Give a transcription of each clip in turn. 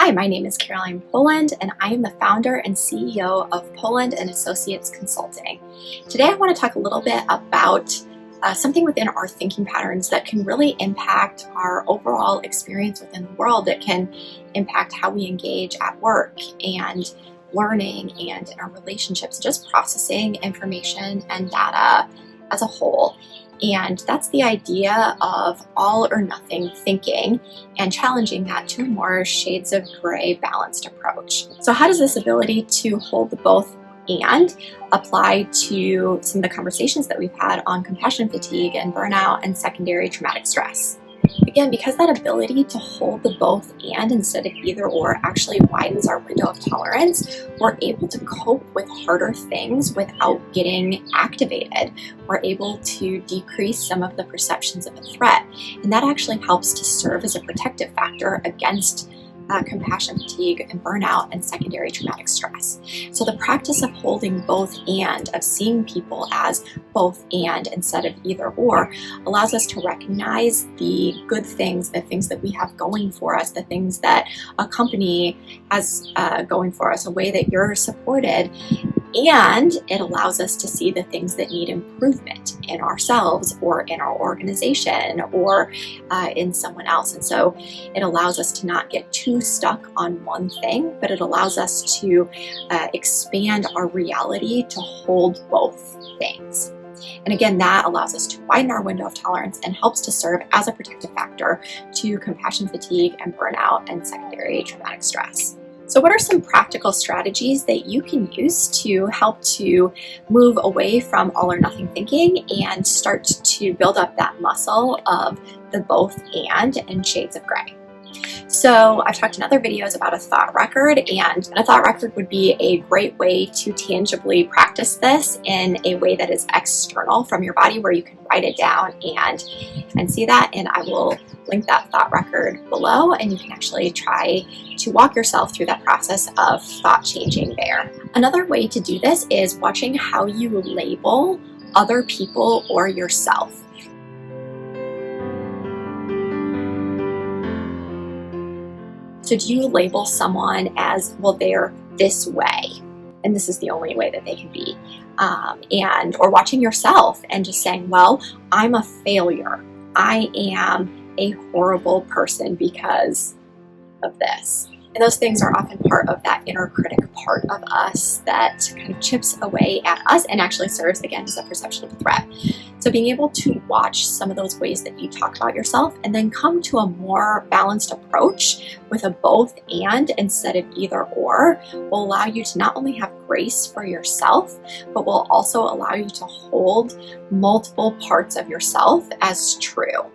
Hi, my name is Caroline Poland, and I am the founder and CEO of Poland and Associates Consulting. Today, I want to talk a little bit about something within our thinking patterns that can really impact our overall experience within the world. That can impact how we engage at work and learning and in our relationships, just processing information and data as a whole. And that's the idea of all or nothing thinking and challenging that to a more shades of gray balanced approach. So how does this ability to hold the both and apply to some of the conversations that we've had on compassion fatigue and burnout and secondary traumatic stress? Again, because that ability to hold the both and instead of either or actually widens our window of tolerance, we're able to cope with harder things without getting activated. We're able to decrease some of the perceptions of a threat, and that actually helps to serve as a protective factor against compassion fatigue and burnout and secondary traumatic stress. So the practice of holding both and, of seeing people as both and instead of either or, allows us to recognize the good things, the things that we have going for us, the things that a company has going for us, a way that you're supported. And it allows us to see the things that need improvement in ourselves or in our organization or in someone else. And so it allows us to not get too stuck on one thing, but it allows us to expand our reality to hold both things. And again, that allows us to widen our window of tolerance and helps to serve as a protective factor to compassion fatigue and burnout and secondary traumatic stress. So what are some practical strategies that you can use to help to move away from all or nothing thinking and start to build up that muscle of the both and shades of gray? So I've talked in other videos about a thought record, and a thought record would be a great way to tangibly practice this in a way that is external from your body, where you can write it down and see that. And I will link that thought record below, and you can actually try to walk yourself through that process of thought changing there. Another way to do this is watching how you label other people or yourself. So do you label someone as, well, they're this way, and this is the only way that they can be? Or watching yourself and just saying, well, I'm a failure. I am a horrible person because of this. And those things are often part of that inner critic part of us that kind of chips away at us and actually serves, again, as a perception of a threat. So being able to watch some of those ways that you talk about yourself and then come to a more balanced approach with a both and instead of either or will allow you to not only have grace for yourself, but will also allow you to hold multiple parts of yourself as true.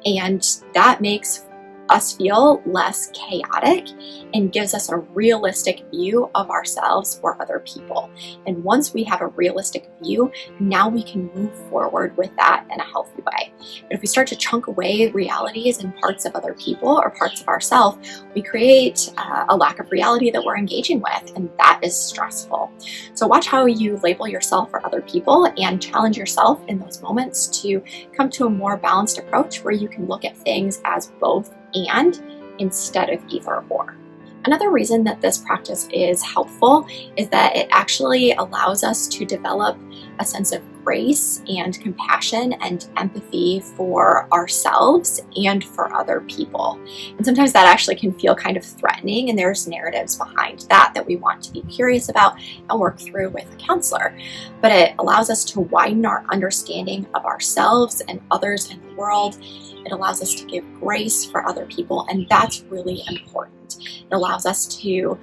And that makes us feel less chaotic and gives us a realistic view of ourselves or other people. And once we have a realistic view, now we can move forward with that in a healthy way. But if we start to chunk away realities and parts of other people or parts of ourselves, we create a lack of reality that we're engaging with, and that is stressful. So watch how you label yourself or other people and challenge yourself in those moments to come to a more balanced approach where you can look at things as both and instead of either or. Another reason that this practice is helpful is that it actually allows us to develop a sense of grace and compassion and empathy for ourselves and for other people. And sometimes that actually can feel kind of threatening, and there's narratives behind that we want to be curious about and work through with a counselor. But it allows us to widen our understanding of ourselves and others in the world. It allows us to give grace for other people, and that's really important. It allows us to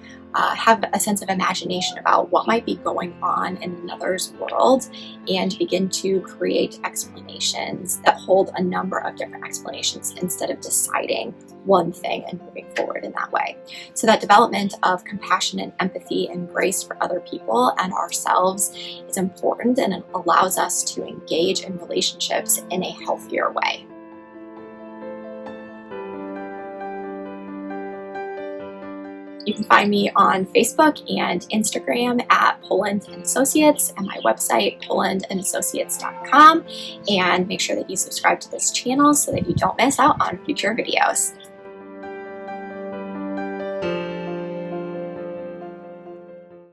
have a sense of imagination about what might be going on in another's world and begin to create explanations that hold a number of different explanations instead of deciding one thing and moving forward in that way. So that development of compassion and empathy and grace for other people and ourselves is important, and it allows us to engage in relationships in a healthier way. You can find me on Facebook and Instagram at Poland & Associates, and my website, polandandassociates.com. And make sure that you subscribe to this channel so that you don't miss out on future videos.